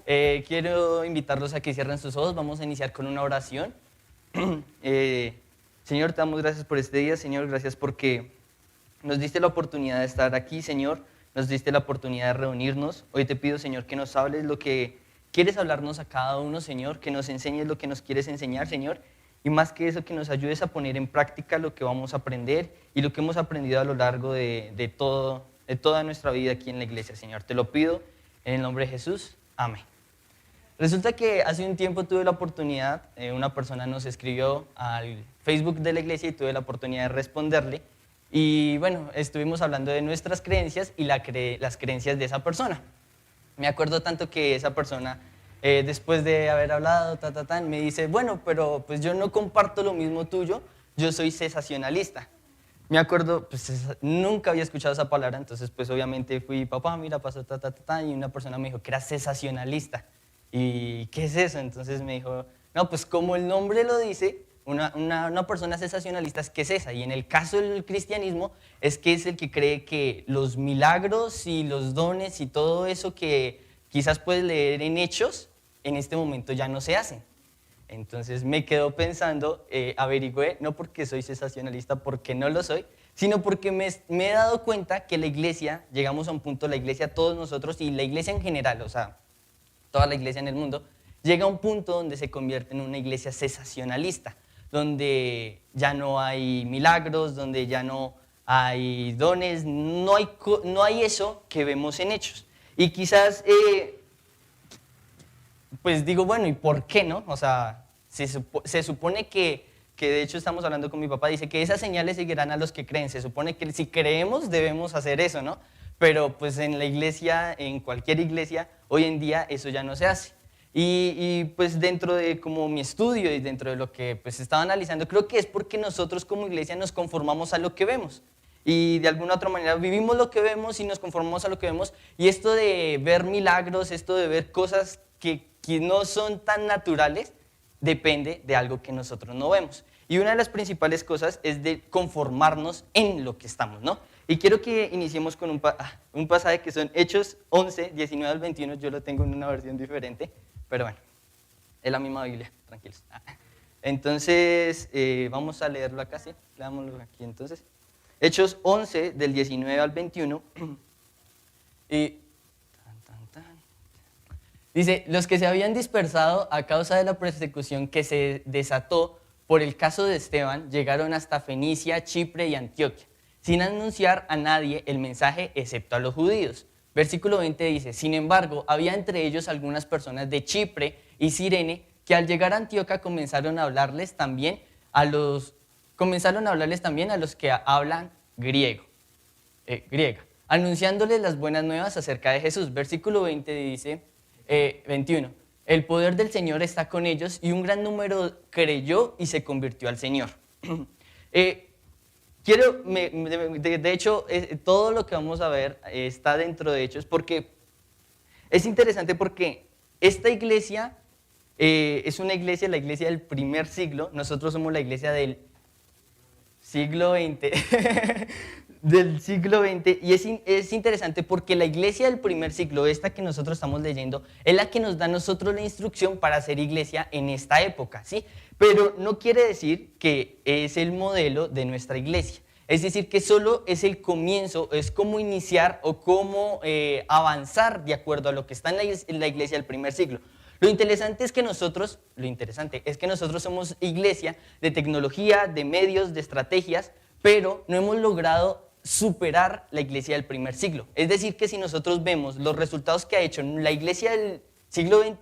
Quiero invitarlos a que cierren sus ojos. Vamos a iniciar con una oración. Señor, te damos gracias por este día. Señor, gracias porque nos diste la oportunidad de estar aquí, Señor. Nos diste la oportunidad de reunirnos. Hoy te pido, Señor, que nos hables lo que quieres hablarnos a cada uno, Señor. Que nos enseñes lo que nos quieres enseñar, Señor. Y más que eso, que nos ayudes a poner en práctica lo que vamos a aprender y lo que hemos aprendido a lo largo de toda nuestra vida aquí en la iglesia, Señor. Te lo pido en el nombre de Jesús. Amén. Resulta que hace un tiempo tuve la oportunidad, una persona nos escribió al Facebook de la iglesia y tuve la oportunidad de responderle. Y bueno, estuvimos hablando de nuestras creencias y las creencias de esa persona. Me acuerdo tanto que esa persona, después de haber hablado, me dice, bueno, pero pues yo no comparto lo mismo tuyo, yo soy cesacionalista. Me acuerdo, pues nunca había escuchado esa palabra, entonces pues obviamente fui, papá, mira, pasó y una persona me dijo que era cesacionalista. ¿Y qué es eso? Entonces me dijo, no, pues como el nombre lo dice, una persona cesacionalista es que es esa. Y en el caso del cristianismo es que es el que cree que los milagros y los dones y todo eso que quizás puedes leer en Hechos, en este momento ya no se hacen. Entonces me quedo pensando, averigüé, no porque soy cesacionalista, porque no lo soy, sino porque me he dado cuenta que la iglesia, llegamos a un punto, la iglesia, todos nosotros y la iglesia en general, o sea, toda la iglesia en el mundo, llega a un punto donde se convierte en una iglesia cesacionalista, donde ya no hay milagros, donde ya no hay dones, no hay eso que vemos en Hechos. Y quizás, pues digo, bueno, ¿y por qué no? O sea, se supone que de hecho estamos hablando con mi papá, dice que esas señales seguirán a los que creen. Se supone que si creemos debemos hacer eso, ¿no? Pero pues en la iglesia, en cualquier iglesia, hoy en día eso ya no se hace. Y pues dentro de como mi estudio y dentro de lo que pues estaba analizando, creo que es porque nosotros como iglesia nos conformamos a lo que vemos. Y de alguna otra manera vivimos lo que vemos y nos conformamos a lo que vemos. Y esto de ver milagros, esto de ver cosas que no son tan naturales, depende de algo que nosotros no vemos. Y una de las principales cosas es de conformarnos en lo que estamos, ¿no? Y quiero que iniciemos con un pasaje que son Hechos 11, 19 al 21. Yo lo tengo en una versión diferente, pero bueno, es la misma Biblia, tranquilos. Entonces, vamos a leerlo acá, ¿sí? Leámoslo aquí entonces. Hechos 11, del 19 al 21. Y dice, los que se habían dispersado a causa de la persecución que se desató por el caso de Esteban, llegaron hasta Fenicia, Chipre y Antioquia, sin anunciar a nadie el mensaje excepto a los judíos. Versículo 20 dice, sin embargo, había entre ellos algunas personas de Chipre y Cirene que al llegar a Antioquia comenzaron a hablarles también a los que hablan griega, anunciándoles las buenas nuevas acerca de Jesús. Versículo 20 dice, 21, el poder del Señor está con ellos y un gran número creyó y se convirtió al Señor. De hecho, todo lo que vamos a ver está dentro de Hechos porque es interesante porque esta iglesia es una iglesia, la iglesia del primer siglo. Nosotros somos la iglesia del siglo XX, del siglo XX, y es interesante porque la iglesia del primer siglo, esta que nosotros estamos leyendo, es la que nos da a nosotros la instrucción para hacer iglesia en esta época, ¿sí? Pero no quiere decir que es el modelo de nuestra iglesia. Es decir, que solo es el comienzo, es cómo iniciar o cómo avanzar de acuerdo a lo que está en la iglesia del primer siglo. Lo interesante es que nosotros somos iglesia de tecnología, de medios, de estrategias, pero no hemos logrado superar la iglesia del primer siglo. Es decir, que si nosotros vemos los resultados que ha hecho la iglesia del siglo XX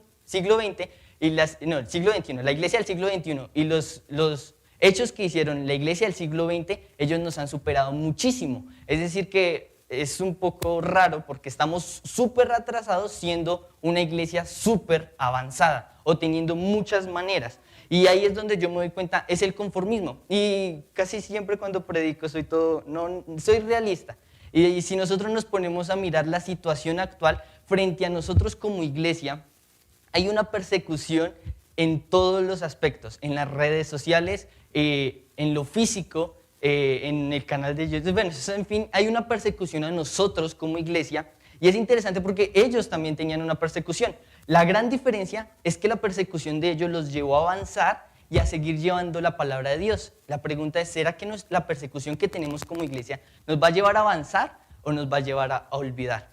y el siglo XXI, la iglesia del siglo XXI y los hechos que hicieron la iglesia del siglo XX, ellos nos han superado muchísimo. Es decir, que es un poco raro porque estamos súper atrasados siendo una iglesia súper avanzada o teniendo muchas maneras. Y ahí es donde yo me doy cuenta, es el conformismo. Y casi siempre cuando predico soy realista. Y si nosotros nos ponemos a mirar la situación actual frente a nosotros como iglesia, hay una persecución en todos los aspectos, en las redes sociales, en lo físico, en el canal de YouTube. Bueno, en fin, hay una persecución a nosotros como iglesia y es interesante porque ellos también tenían una persecución. La gran diferencia es que la persecución de ellos los llevó a avanzar y a seguir llevando la palabra de Dios. La pregunta es, ¿será que la persecución que tenemos como iglesia nos va a llevar a avanzar o nos va a llevar a olvidar?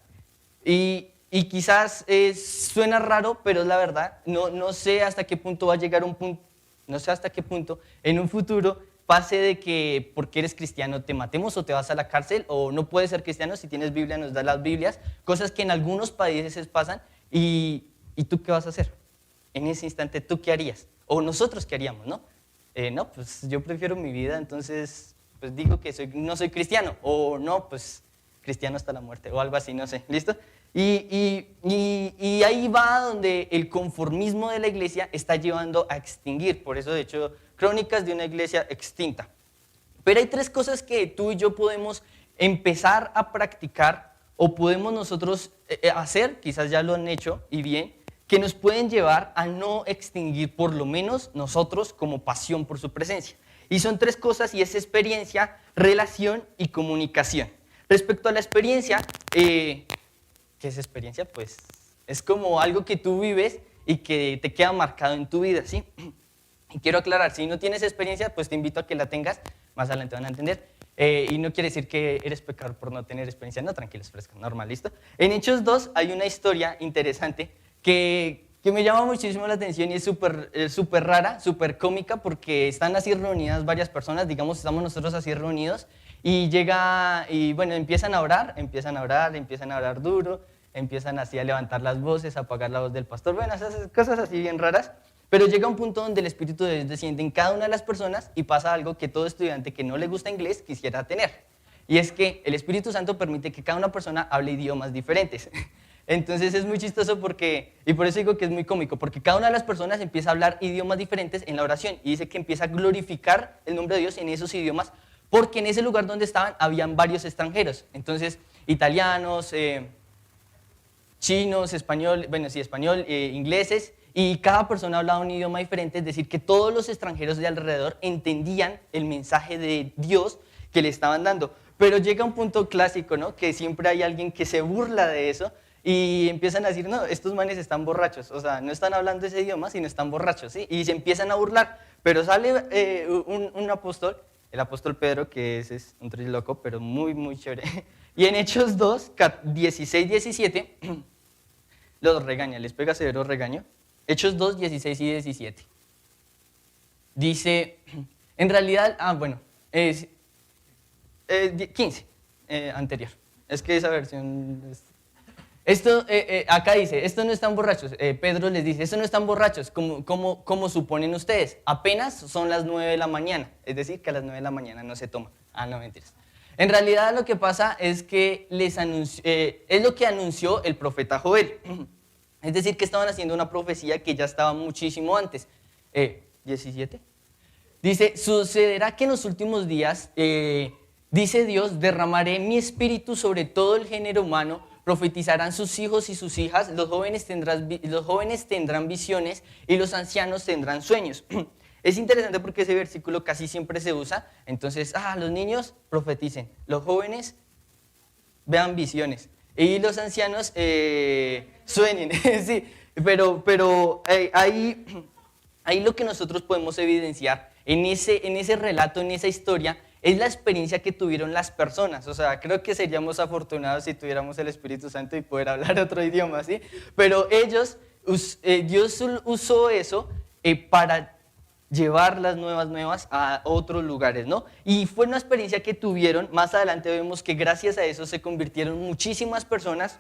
Y quizás suena raro, pero es la verdad. No sé hasta qué punto va a llegar un punto, no sé hasta qué punto en un futuro pase de que porque eres cristiano te matemos o te vas a la cárcel, o no puedes ser cristiano, si tienes Biblia nos da las Biblias, cosas que en algunos países pasan. ¿Y tú qué vas a hacer? En ese instante, ¿tú qué harías? O nosotros qué haríamos, ¿no? No, pues yo prefiero mi vida, entonces pues digo que no soy cristiano, o no, pues cristiano hasta la muerte, o algo así, no sé, ¿listo? Y ahí va donde el conformismo de la iglesia está llevando a extinguir, por eso de hecho, Crónicas de una iglesia extinta. Pero hay tres cosas que tú y yo podemos empezar a practicar, o podemos nosotros hacer, quizás ya lo han hecho y bien, que nos pueden llevar a no extinguir, por lo menos nosotros, como pasión por su presencia. Y son tres cosas, y es experiencia, relación y comunicación. Respecto a la experiencia, ¿qué es experiencia? Pues es como algo que tú vives y que te queda marcado en tu vida, ¿sí? Y quiero aclarar, si no tienes experiencia, pues te invito a que la tengas, más adelante van a entender. Y no quiere decir que eres pecador por no tener experiencia, no, tranquilos, fresco, normal, ¿listo? En Hechos 2 hay una historia interesante que me llama muchísimo la atención y es súper rara, súper cómica, porque están así reunidas varias personas, digamos, estamos nosotros así reunidos, y bueno, empiezan a orar duro, empiezan así a levantar las voces, a apagar la voz del pastor, bueno, esas cosas así bien raras. Pero llega un punto donde el Espíritu de Dios desciende en cada una de las personas y pasa algo que todo estudiante que no le gusta inglés quisiera tener. Y es que el Espíritu Santo permite que cada una persona hable idiomas diferentes. Entonces es muy chistoso y por eso digo que es muy cómico, porque cada una de las personas empieza a hablar idiomas diferentes en la oración y dice que empieza a glorificar el nombre de Dios en esos idiomas, porque en ese lugar donde estaban habían varios extranjeros. Entonces, italianos, chinos, español, ingleses, y cada persona hablaba un idioma diferente, es decir, que todos los extranjeros de alrededor entendían el mensaje de Dios que le estaban dando. Pero llega un punto clásico, ¿no? Que siempre hay alguien que se burla de eso y empiezan a decir, no, estos manes están borrachos, o sea, no están hablando ese idioma, sino están borrachos, ¿sí? Y se empiezan a burlar, pero sale un apóstol, el apóstol Pedro, que es un triloco, pero muy, muy chévere. Y en Hechos 2, 16, 17, los regaña, les pega severo regaño. Hechos 2, 16 y 17. Dice, en realidad, es 15, anterior. Es que esa versión... acá dice, estos no están borrachos. Pedro les dice, estos no están borrachos, como suponen ustedes. Apenas son las 9 de la mañana. Es decir, que a las 9 de la mañana no se toma. No, mentiras. En realidad lo que pasa es que es lo que anunció el profeta Joel. Es decir, que estaban haciendo una profecía que ya estaba muchísimo antes. 17. Dice, sucederá que en los últimos días, dice Dios, derramaré mi espíritu sobre todo el género humano, profetizarán sus hijos y sus hijas, los jóvenes tendrán visiones y los ancianos tendrán sueños. Es interesante porque ese versículo casi siempre se usa. Entonces, los niños profeticen, los jóvenes vean visiones y los ancianos sueñen. Sí, pero ahí lo que nosotros podemos evidenciar en ese relato, en esa historia, es la experiencia que tuvieron las personas. O sea, creo que seríamos afortunados si tuviéramos el Espíritu Santo y poder hablar otro idioma, ¿sí? Pero Dios usó eso para llevar las nuevas a otros lugares, ¿no? Y fue una experiencia que tuvieron. Más adelante vemos que gracias a eso se convirtieron muchísimas personas,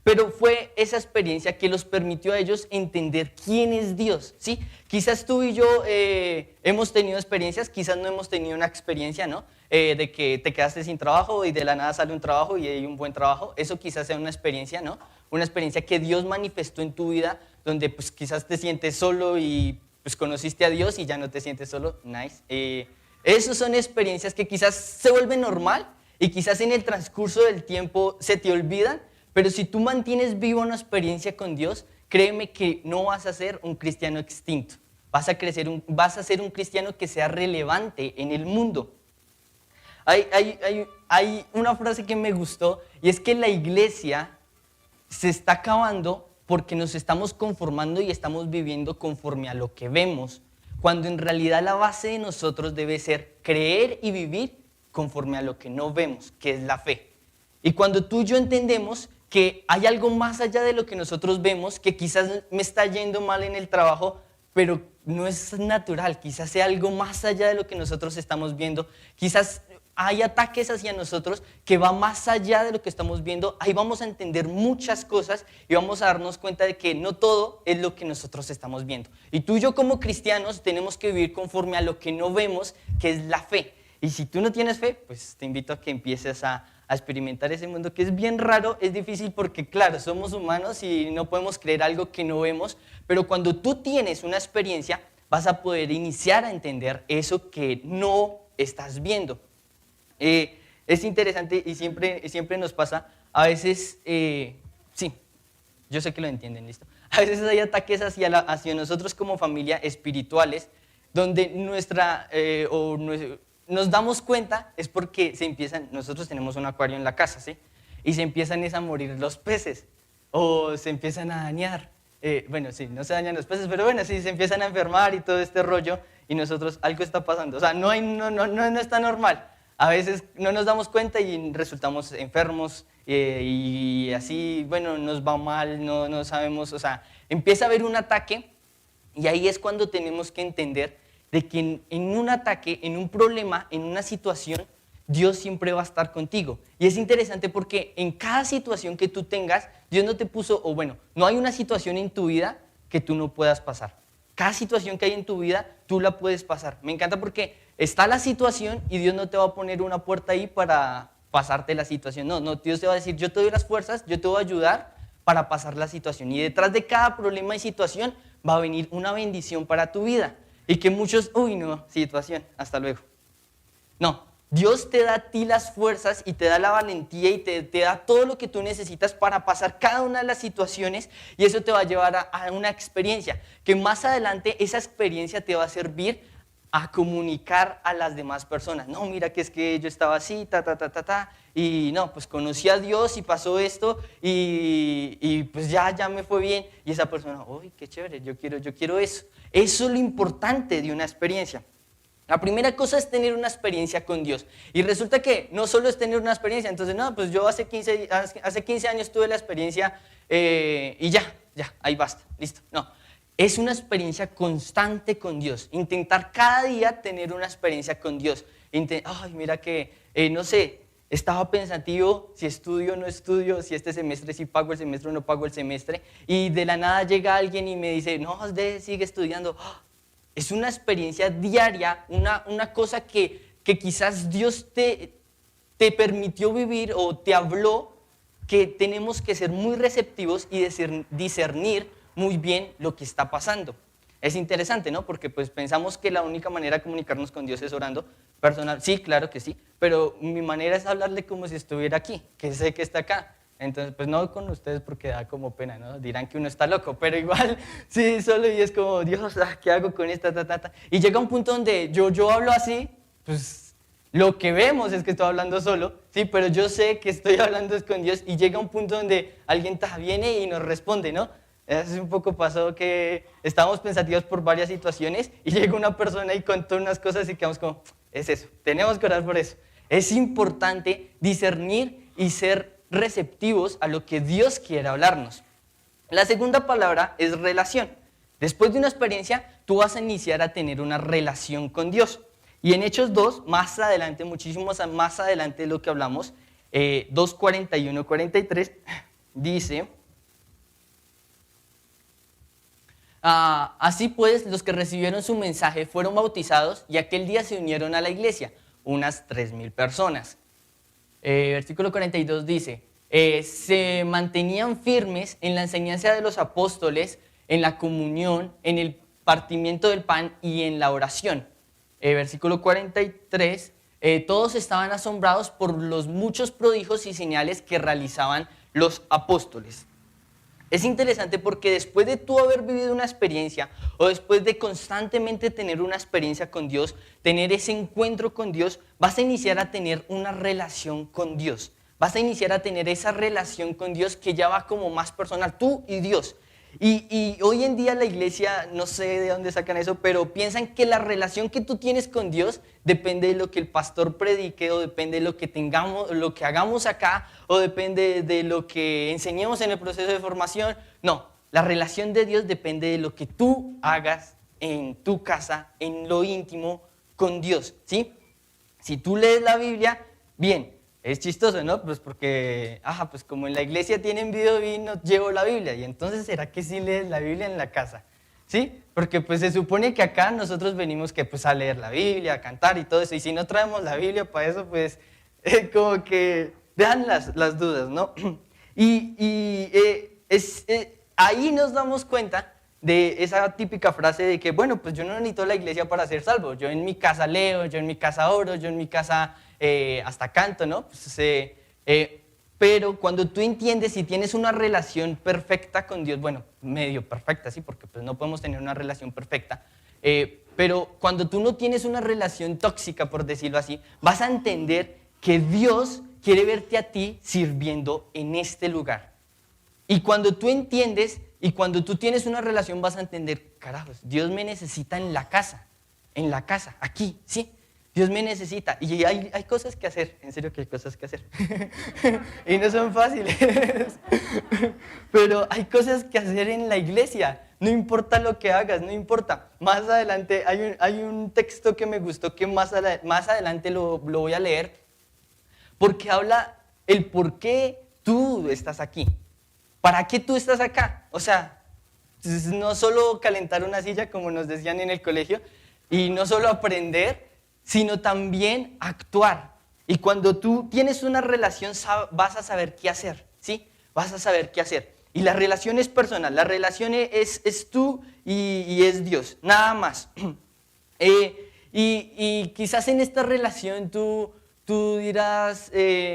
pero fue esa experiencia que los permitió a ellos entender quién es Dios, ¿sí? Quizás tú y yo hemos tenido experiencias, quizás no hemos tenido una experiencia, ¿no? De que te quedaste sin trabajo y de la nada sale un trabajo y hay un buen trabajo. Eso quizás sea una experiencia, ¿no? Una experiencia que Dios manifestó en tu vida, donde pues quizás te sientes solo y pues conociste a Dios y ya no te sientes solo. Nice. Esas son experiencias que quizás se vuelven normal y quizás en el transcurso del tiempo se te olvidan, pero si tú mantienes viva una experiencia con Dios, créeme que no vas a ser un cristiano extinto. Vas a ser un cristiano que sea relevante en el mundo. Hay una frase que me gustó y es que la iglesia se está acabando porque nos estamos conformando y estamos viviendo conforme a lo que vemos, cuando en realidad la base de nosotros debe ser creer y vivir conforme a lo que no vemos, que es la fe. Y cuando tú y yo entendemos que hay algo más allá de lo que nosotros vemos, que quizás me está yendo mal en el trabajo, pero no es natural, quizás sea algo más allá de lo que nosotros estamos viendo, quizás hay ataques hacia nosotros que va más allá de lo que estamos viendo, ahí vamos a entender muchas cosas y vamos a darnos cuenta de que no todo es lo que nosotros estamos viendo. Y tú y yo como cristianos tenemos que vivir conforme a lo que no vemos, que es la fe. Y si tú no tienes fe, pues te invito a que empieces a experimentar ese mundo que es bien raro, es difícil porque claro, somos humanos y no podemos creer algo que no vemos, pero cuando tú tienes una experiencia vas a poder iniciar a entender eso que no estás viendo. Es interesante y siempre nos pasa, a veces, sí, yo sé que lo entienden, listo. A veces hay ataques hacia nosotros como familia espirituales, donde nos damos cuenta es porque nosotros tenemos un acuario en la casa, ¿sí? Y se empiezan a morir los peces, o se empiezan a dañar. Bueno, sí, no se dañan los peces, pero bueno, sí, se empiezan a enfermar y todo este rollo, y nosotros, algo está pasando. O sea, no está normal. A veces no nos damos cuenta y resultamos enfermos y así, bueno, nos va mal, no sabemos, o sea, empieza a haber un ataque y ahí es cuando tenemos que entender de que en un ataque, en un problema, en una situación, Dios siempre va a estar contigo. Y es interesante porque en cada situación que tú tengas, Dios no te puso, o bueno, no hay una situación en tu vida que tú no puedas pasar. Cada situación que hay en tu vida, tú la puedes pasar. Me encanta porque está la situación y Dios no te va a poner una puerta ahí para pasarte la situación. No, Dios te va a decir, yo te doy las fuerzas, yo te voy a ayudar para pasar la situación. Y detrás de cada problema y situación va a venir una bendición para tu vida. Y que muchos, uy no, situación, hasta luego. No, Dios te da a ti las fuerzas y te da la valentía y te da todo lo que tú necesitas para pasar cada una de las situaciones y eso te va a llevar a una experiencia, que más adelante esa experiencia te va a servir a comunicar a las demás personas. No, mira que es que yo estaba así, y no, pues conocí a Dios y pasó esto y pues ya me fue bien. Y esa persona, uy, qué chévere, yo quiero eso. Eso es lo importante de una experiencia. La primera cosa es tener una experiencia con Dios. Y resulta que no solo es tener una experiencia, entonces, no, pues yo hace 15 años tuve la experiencia y ya, ahí basta, listo. No, es una experiencia constante con Dios. Intentar cada día tener una experiencia con Dios. Ay, mira que, no sé, estaba pensativo si estudio o no estudio, si este semestre sí pago el semestre o no pago el semestre. Y de la nada llega alguien y me dice, no, sigue estudiando. Es una experiencia diaria, una cosa que quizás Dios te permitió vivir o te habló, que tenemos que ser muy receptivos y discernir muy bien lo que está pasando. Es interesante, ¿no? Porque pues pensamos que la única manera de comunicarnos con Dios es orando personal. Sí, claro que sí, pero mi manera es hablarle como si estuviera aquí, que sé que está acá. Entonces, pues no con ustedes porque da como pena, ¿no? Dirán que uno está loco, pero igual, sí, solo y es como, Dios, ¿qué hago con esta, Y llega un punto donde yo hablo así, pues lo que vemos es que estoy hablando solo, sí, pero yo sé que estoy hablando es con Dios y llega un punto donde alguien viene y nos responde, ¿no? Hace un poco pasó que estábamos pensativos por varias situaciones y llega una persona y contó unas cosas y quedamos como, es eso, tenemos que orar por eso. Es importante discernir y ser receptivos a lo que Dios quiere hablarnos. La segunda palabra es relación. Después de una experiencia, tú vas a iniciar a tener una relación con Dios. Y en Hechos 2, más adelante, muchísimo más adelante de lo que hablamos, 2:41-43, dice, así pues, los que recibieron su mensaje fueron bautizados y aquel día se unieron a la iglesia, unas 3,000 personas. Versículo 42 dice, se mantenían firmes en la enseñanza de los apóstoles, en la comunión, en el partimiento del pan y en la oración. Versículo 43, todos estaban asombrados por los muchos prodigios y señales que realizaban los apóstoles. Es interesante porque después de tú haber vivido una experiencia o después de constantemente tener una experiencia con Dios, tener ese encuentro con Dios, vas a iniciar a tener una relación con Dios. vas a iniciar a tener esa relación con Dios que ya va como más personal, tú y Dios. Y hoy en día la iglesia, no sé de dónde sacan eso, pero piensan que la relación que tú tienes con Dios depende de lo que el pastor predique, o depende de lo que tengamos, lo que hagamos acá, o depende de lo que enseñemos en el proceso de formación. No, la relación de Dios depende de lo que tú hagas en tu casa, en lo íntimo, con Dios, ¿sí? Si tú lees la Biblia, bien. Es chistoso, ¿no? Pues porque, pues como en la iglesia tienen video y no llevo la Biblia. Y entonces, ¿será que sí lees la Biblia en la casa? ¿Sí? Porque pues se supone que acá nosotros venimos que pues a leer la Biblia, a cantar y todo eso. Y si no traemos la Biblia para eso, pues como que dejan las dudas, ¿no? Ahí nos damos cuenta de esa típica frase de que, bueno, pues yo no necesito la iglesia para ser salvo. Yo en mi casa leo, yo en mi casa oro, yo en mi casa hasta canto, ¿no? Pues, pero cuando tú entiendes y tienes una relación perfecta con Dios, bueno, medio perfecta, sí, porque pues no podemos tener una relación perfecta, pero cuando tú no tienes una relación tóxica, por decirlo así, vas a entender que Dios quiere verte a ti sirviendo en este lugar. Y cuando tú entiendes y cuando tú tienes una relación vas a entender, carajos, Dios me necesita en la casa, aquí, ¿sí? Dios me necesita y hay cosas que hacer, en serio que hay cosas que hacer. Y no son fáciles, pero hay cosas que hacer en la iglesia, no importa lo que hagas, no importa. Más adelante hay un texto que me gustó que más adelante lo voy a leer, porque habla el por qué tú estás aquí. ¿Para qué tú estás acá? O sea, no solo calentar una silla como nos decían en el colegio y no solo aprender, sino también actuar. Y cuando tú tienes una relación vas a saber qué hacer, ¿sí? Vas a saber qué hacer. Y la relación es personal, la relación es tú y es Dios, nada más. Y quizás en esta relación tú dirás,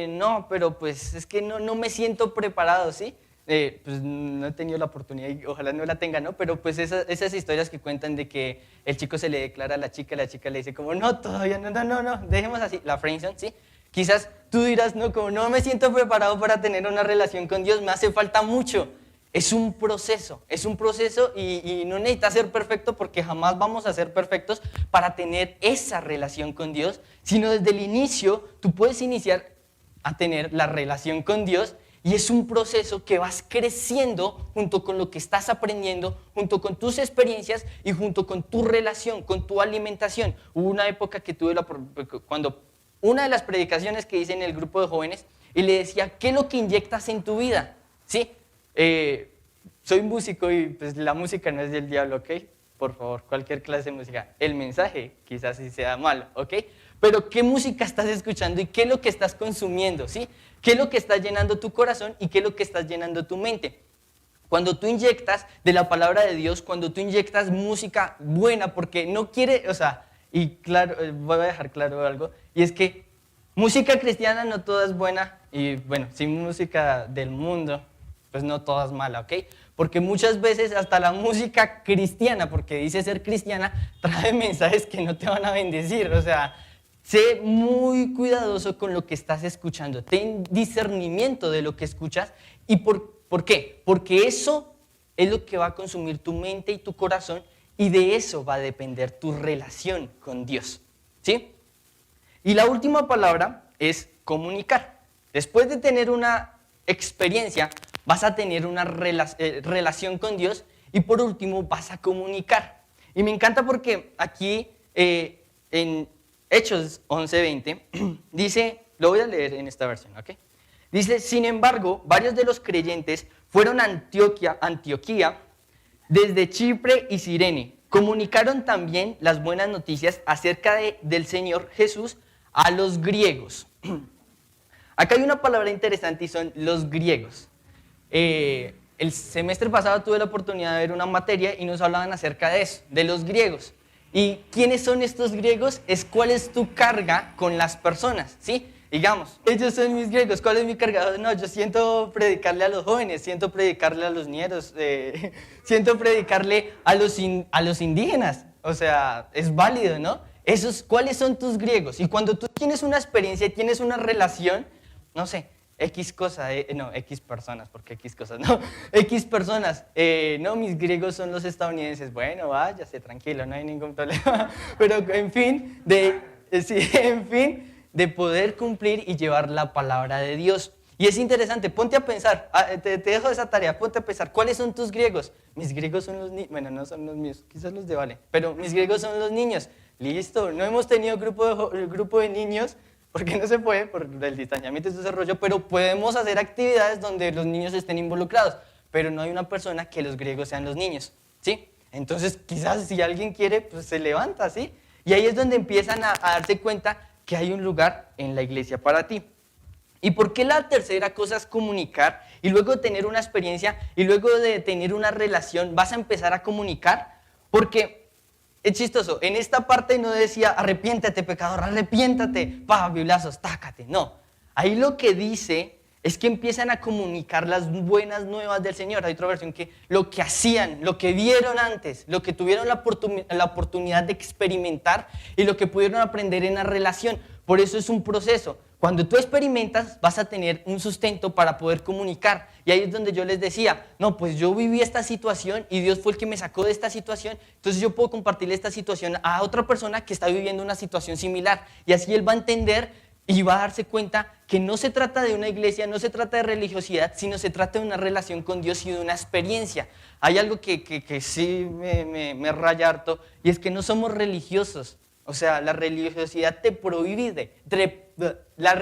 no, pero pues es que no me siento preparado, ¿sí? Pues no he tenido la oportunidad y ojalá no la tenga, ¿no? Pero pues esas historias que cuentan de que el chico se le declara a la chica le dice como, no, todavía no, dejemos así, la friendzone, ¿sí? Quizás tú dirás, no, como no me siento preparado para tener una relación con Dios, me hace falta mucho. Es un proceso y no necesitas ser perfecto porque jamás vamos a ser perfectos para tener esa relación con Dios, sino desde el inicio tú puedes iniciar a tener la relación con Dios. Y es un proceso que vas creciendo junto con lo que estás aprendiendo, junto con tus experiencias y junto con tu relación, con tu alimentación. Hubo una época que tuve cuando una de las predicaciones que hice en el grupo de jóvenes y le decía, ¿qué es lo que inyectas en tu vida? ¿Sí? Soy músico y pues la música no es del diablo, ¿ok? Por favor, cualquier clase de música. El mensaje quizás sí sea malo, ¿ok? Pero ¿qué música estás escuchando y qué es lo que estás consumiendo? ¿Sí? ¿Qué es lo que está llenando tu corazón y qué es lo que está llenando tu mente? Cuando tú inyectas de la palabra de Dios, cuando tú inyectas música buena, porque no quiere, o sea, y claro, voy a dejar claro algo, y es que música cristiana no toda es buena, y bueno, sin música del mundo, pues no toda es mala, ¿ok? Porque muchas veces hasta la música cristiana, porque dice ser cristiana, trae mensajes que no te van a bendecir, o sea, sé muy cuidadoso con lo que estás escuchando, ten discernimiento de lo que escuchas. ¿Y por qué? Porque eso es lo que va a consumir tu mente y tu corazón y de eso va a depender tu relación con Dios, ¿sí? Y la última palabra es comunicar. Después de tener una experiencia, vas a tener una relación con Dios y por último vas a comunicar. Y me encanta porque aquí en Hechos 11:20, dice, lo voy a leer en esta versión, ¿ok? Dice, sin embargo, varios de los creyentes fueron a Antioquía desde Chipre y Cirene. Comunicaron también las buenas noticias acerca del Señor Jesús a los griegos. Acá hay una palabra interesante y son los griegos. El semestre pasado tuve la oportunidad de ver una materia y nos hablaban acerca de eso, de los griegos. ¿Y quiénes son estos griegos? Es cuál es tu carga con las personas, ¿sí? Digamos, ellos son mis griegos, ¿cuál es mi carga? No, yo siento predicarle a los jóvenes, siento predicarle a los nietos, siento predicarle a los indígenas, o sea, es válido, ¿no? ¿Cuáles son tus griegos? Y cuando tú tienes una experiencia y tienes una relación, no sé, X cosa, no, X personas, porque X cosas, no, X personas, no, mis griegos son los estadounidenses, bueno, váyase, tranquilo, no hay ningún problema, pero en fin, sí, en fin, de poder cumplir y llevar la palabra de Dios. Y es interesante, ponte a pensar, te dejo esa tarea, ponte a pensar, ¿cuáles son tus griegos? Mis griegos son los niños, bueno, no son los míos, quizás los de Vale, pero mis griegos son los niños. Listo, no hemos tenido grupo de niños, porque no se puede, por el distanciamiento y ese rollo, pero podemos hacer actividades donde los niños estén involucrados, pero no hay una persona que los griegos sean los niños, ¿sí? Entonces, quizás si alguien quiere, pues se levanta, ¿sí? Y ahí es donde empiezan a darse cuenta que hay un lugar en la iglesia para ti. ¿Y por qué la tercera cosa es comunicar? Y luego de tener una experiencia y luego de tener una relación, vas a empezar a comunicar. Porque es chistoso, en esta parte no decía arrepiéntate pecador, arrepiéntate, biblazos, tácate. No, ahí lo que dice es que empiezan a comunicar las buenas nuevas del Señor. Hay otra versión que lo que hacían, lo que vieron antes, lo que tuvieron la oportunidad de experimentar y lo que pudieron aprender en la relación. Por eso es un proceso. Cuando tú experimentas, vas a tener un sustento para poder comunicar. Y ahí es donde yo les decía, no, pues yo viví esta situación y Dios fue el que me sacó de esta situación, entonces yo puedo compartirle esta situación a otra persona que está viviendo una situación similar. Y así él va a entender y va a darse cuenta que no se trata de una iglesia, no se trata de religiosidad, sino se trata de una relación con Dios y de una experiencia. Hay algo que sí me raya harto, y es que no somos religiosos. O sea, la religiosidad te prohíbe, la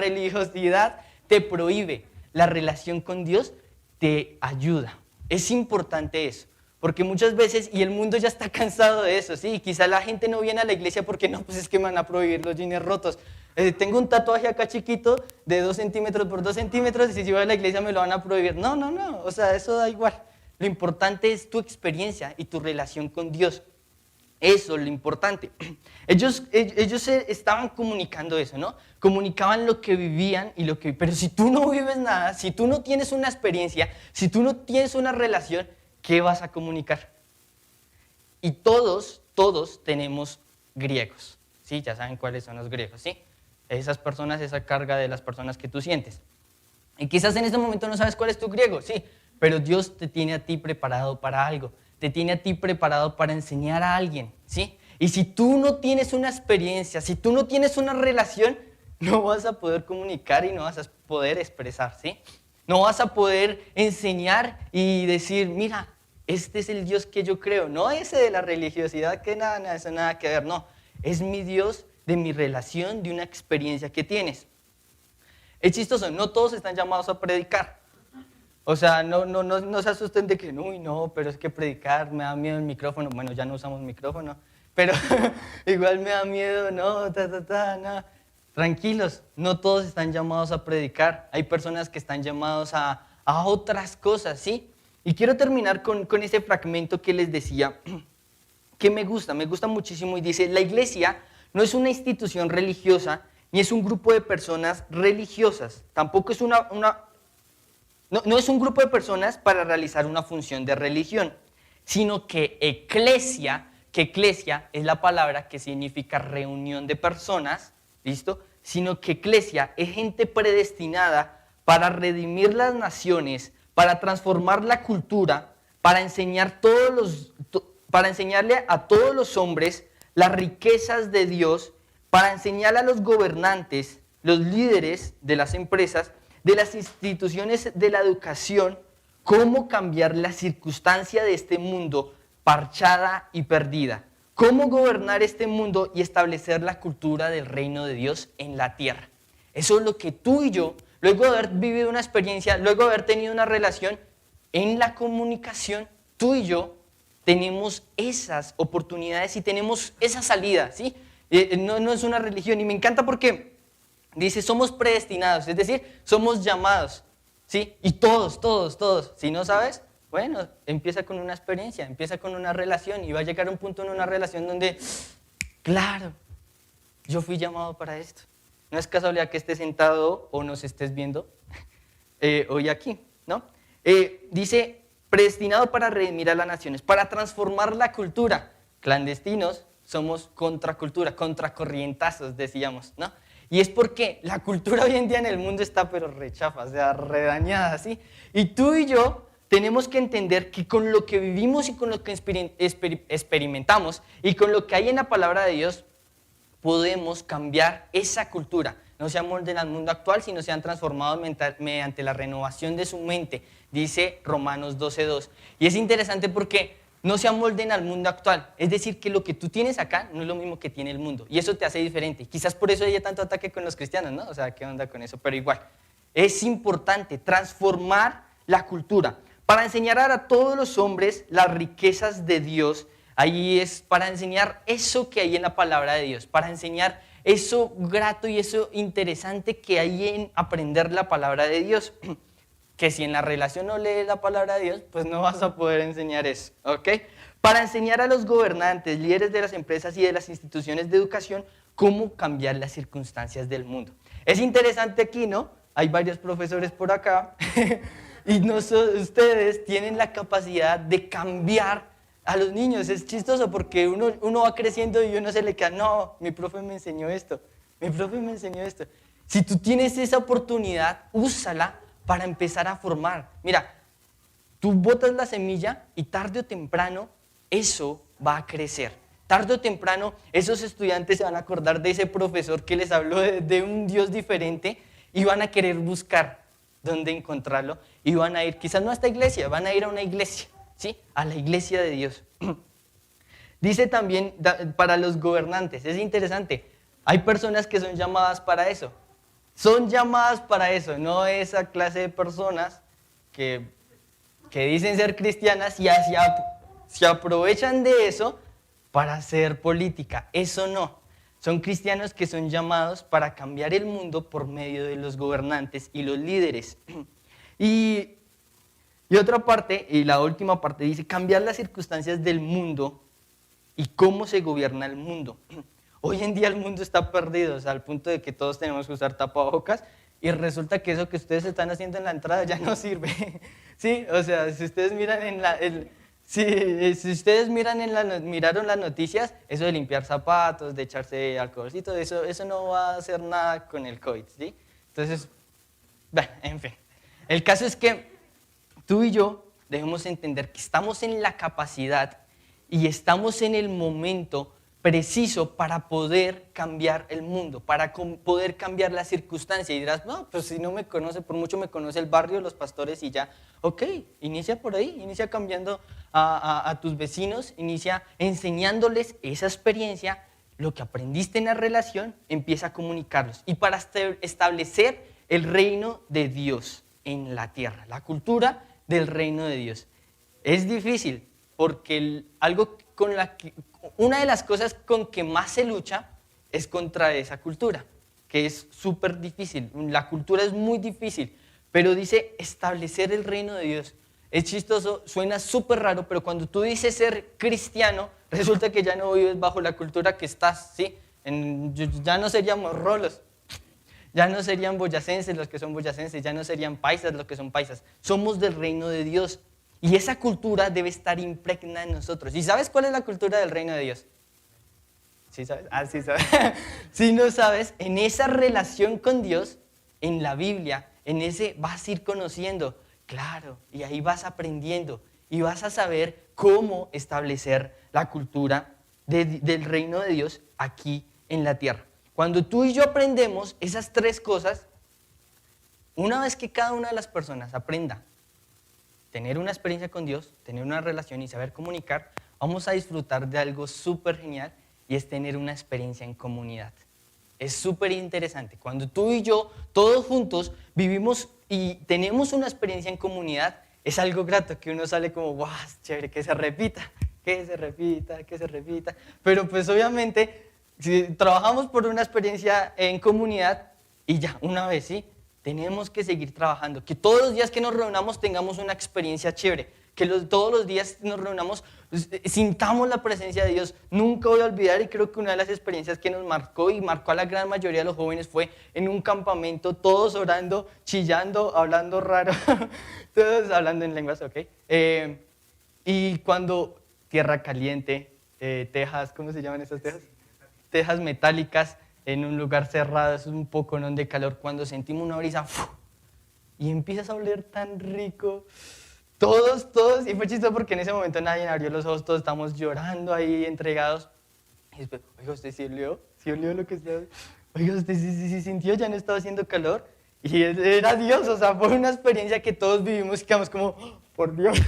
relación con Dios te ayuda. Es importante eso, porque muchas veces, y el mundo ya está cansado de eso, ¿sí? Quizá la gente no viene a la iglesia porque no, pues es que me van a prohibir los jeans rotos. Tengo un tatuaje acá chiquito de 2 centímetros por 2 centímetros y si yo voy a la iglesia me lo van a prohibir. No, o sea, eso da igual. Lo importante es tu experiencia y tu relación con Dios. Eso es lo importante. Ellos estaban comunicando eso, ¿no? Comunicaban lo que vivían y lo que... Pero si tú no vives nada, si tú no tienes una experiencia, si tú no tienes una relación, ¿qué vas a comunicar? Y todos tenemos griegos, ¿sí? Ya saben cuáles son los griegos, ¿sí? Esas personas, esa carga de las personas que tú sientes. Y quizás en este momento no sabes cuál es tu griego, sí, pero Dios te tiene a ti preparado para algo. Te tiene a ti preparado para enseñar a alguien, ¿sí? Y si tú no tienes una experiencia, si tú no tienes una relación, no vas a poder comunicar y no vas a poder expresar, ¿sí? No vas a poder enseñar y decir, mira, este es el Dios que yo creo. No ese de la religiosidad, que nada, eso nada que ver, no. Es mi Dios de mi relación, de una experiencia que tienes. Es chistoso, no todos están llamados a predicar. O sea, no se asusten de que, uy, no, pero es que predicar, me da miedo el micrófono. Bueno, ya no usamos micrófono, pero igual me da miedo, no. Tranquilos, no todos están llamados a predicar. Hay personas que están llamados a otras cosas, ¿sí? Y quiero terminar con ese fragmento que les decía, que me gusta muchísimo, y dice, la iglesia no es una institución religiosa, ni es un grupo de personas religiosas. Tampoco es no es un grupo de personas para realizar una función de religión, sino que eclesia es la palabra que significa reunión de personas, ¿listo? Sino que eclesia es gente predestinada para redimir las naciones, para transformar la cultura, para enseñarle a todos los hombres las riquezas de Dios, para enseñarle a los gobernantes, los líderes de las empresas, de las instituciones de la educación, cómo cambiar la circunstancia de este mundo parchada y perdida, cómo gobernar este mundo y establecer la cultura del reino de Dios en la tierra. Eso es lo que tú y yo, luego de haber vivido una experiencia, luego de haber tenido una relación en la comunicación, tú y yo tenemos esas oportunidades y tenemos esa salida, ¿sí? No es una religión, y me encanta porque dice, somos predestinados, es decir, somos llamados, ¿sí? Y todos. Si no sabes, bueno, empieza con una experiencia, empieza con una relación, y va a llegar un punto en una relación donde, claro, yo fui llamado para esto. No es casualidad que estés sentado o nos estés viendo hoy aquí, ¿no? Dice, predestinado para redimir a las naciones, para transformar la cultura. Clandestinos somos contracultura, contracorrientazos, decíamos, ¿no? Y es porque la cultura hoy en día en el mundo está pero rechafa, o sea, redañada, ¿sí? Y tú y yo tenemos que entender que con lo que vivimos y con lo que experimentamos y con lo que hay en la palabra de Dios, podemos cambiar esa cultura. No se amolden al mundo actual, sino sean transformados mediante la renovación de su mente, dice Romanos 12:2. Y es interesante porque no se amolden al mundo actual. Es decir, que lo que tú tienes acá no es lo mismo que tiene el mundo. Y eso te hace diferente. Quizás por eso haya tanto ataque con los cristianos, ¿no? O sea, ¿qué onda con eso? Pero igual, es importante transformar la cultura para enseñar a todos los hombres las riquezas de Dios. Ahí es para enseñar eso que hay en la palabra de Dios, para enseñar eso grato y eso interesante que hay en aprender la palabra de Dios. Que si en la relación no lees la palabra de Dios, pues no vas a poder enseñar eso, ¿ok? Para enseñar a los gobernantes, líderes de las empresas y de las instituciones de educación cómo cambiar las circunstancias del mundo. Es interesante aquí, ¿no? Hay varios profesores por acá y ustedes tienen la capacidad de cambiar a los niños. Es chistoso porque uno va creciendo y uno se le queda, no, mi profe me enseñó esto, mi profe me enseñó esto. Si tú tienes esa oportunidad, úsala para empezar a formar. Mira, tú botas la semilla y tarde o temprano eso va a crecer. Tarde o temprano esos estudiantes se van a acordar de ese profesor que les habló de un Dios diferente y van a querer buscar dónde encontrarlo y van a ir, quizás no a esta iglesia, van a ir a una iglesia, ¿sí? A la iglesia de Dios. Dice también para los gobernantes, es interesante, hay personas que son llamadas para eso. Son llamadas para eso, no esa clase de personas que dicen ser cristianas y se aprovechan de eso para hacer política. Eso no. Son cristianos que son llamados para cambiar el mundo por medio de los gobernantes y los líderes. Y otra parte, y la última parte, dice cambiar las circunstancias del mundo y cómo se gobierna el mundo. Hoy en día el mundo está perdido, o sea, al punto de que todos tenemos que usar tapabocas y resulta que eso que ustedes están haciendo en la entrada ya no sirve. Sí, o sea, si ustedes miran si ustedes miraron las noticias, eso de limpiar zapatos, de echarse alcoholcito, eso no va a hacer nada con el COVID, ¿sí? Entonces, bueno, en fin. El caso es que tú y yo debemos entender que estamos en la capacidad y estamos en el momento preciso para poder cambiar el mundo, para poder cambiar la circunstancia. Y dirás, no, pues si no me conoce, por mucho me conoce el barrio, los pastores y ya. Ok, inicia por ahí, inicia cambiando a tus vecinos, inicia enseñándoles esa experiencia, lo que aprendiste en la relación, empieza a comunicarlos. Y para establecer el reino de Dios en la tierra, la cultura del reino de Dios. Es difícil porque una de las cosas con que más se lucha es contra esa cultura, que es súper difícil. La cultura es muy difícil, pero dice establecer el reino de Dios. Es chistoso, suena súper raro, pero cuando tú dices ser cristiano, resulta que ya no vives bajo la cultura que estás, ¿sí? Ya no seríamos rolos, ya no serían boyacenses los que son boyacenses, ya no serían paisas los que son paisas. Somos del reino de Dios. Y esa cultura debe estar impregna en nosotros. ¿Y sabes cuál es la cultura del reino de Dios? ¿Sí sabes? Ah, sí sabes. Si no sabes, en esa relación con Dios, en la Biblia, en ese vas a ir conociendo, claro, y ahí vas aprendiendo y vas a saber cómo establecer la cultura del reino de Dios aquí en la tierra. Cuando tú y yo aprendemos esas tres cosas, una vez que cada una de las personas aprenda tener una experiencia con Dios, tener una relación y saber comunicar, vamos a disfrutar de algo súper genial y es tener una experiencia en comunidad. Es súper interesante. Cuando tú y yo, todos juntos, vivimos y tenemos una experiencia en comunidad, es algo grato que uno sale como, ¡guau! Chévere, que se repita, que se repita, que se repita. Pero pues obviamente, si trabajamos por una experiencia en comunidad y ya, una vez, ¿sí? Tenemos que seguir trabajando, que todos los días que nos reunamos tengamos una experiencia chévere, que todos los días nos reunamos, sintamos la presencia de Dios. Nunca voy a olvidar, y creo que una de las experiencias que nos marcó y marcó a la gran mayoría de los jóvenes fue en un campamento, todos orando, chillando, hablando raro, todos hablando en lenguas, ¿ok? Y cuando tierra caliente, tejas, ¿cómo se llaman esas tejas? Tejas metálicas, en un lugar cerrado, es un poco ¿no? de calor, cuando sentimos una brisa ¡fu! Y empiezas a oler tan rico. Todos, y fue chistoso porque en ese momento nadie abrió los ojos, todos estamos llorando ahí, entregados. Y después, oiga, ¿usted sí olió? ¿Sí olió lo que está? Oiga, ¿usted sí sintió? ¿Ya no estaba haciendo calor? Y era Dios, o sea, fue una experiencia que todos vivimos y quedamos como, "Oh, por Dios,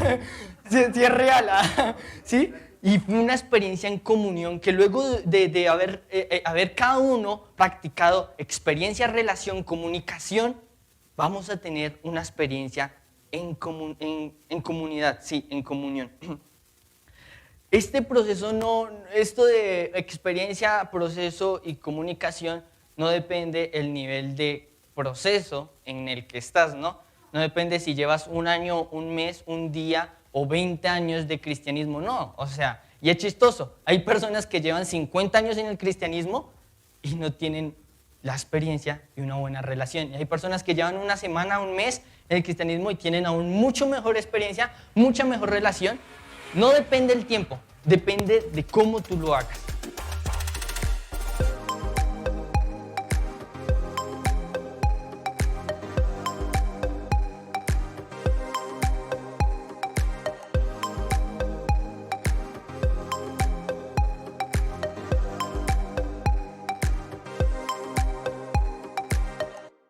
sí, sí es real, ¿ah?". ¿Sí? Y fue una experiencia en comunión que luego de haber cada uno practicado experiencia, relación, comunicación, vamos a tener una experiencia en comunidad, sí, en comunión. Este proceso esto de experiencia, proceso y comunicación no depende el nivel de proceso en el que estás, ¿no? No depende si llevas un año, un mes, un día o 20 años de cristianismo, no. O sea, y es chistoso, hay personas que llevan 50 años en el cristianismo y no tienen la experiencia y una buena relación. Y hay personas que llevan una semana, un mes en el cristianismo y tienen aún mucho mejor experiencia, mucha mejor relación. No depende del tiempo, depende de cómo tú lo hagas.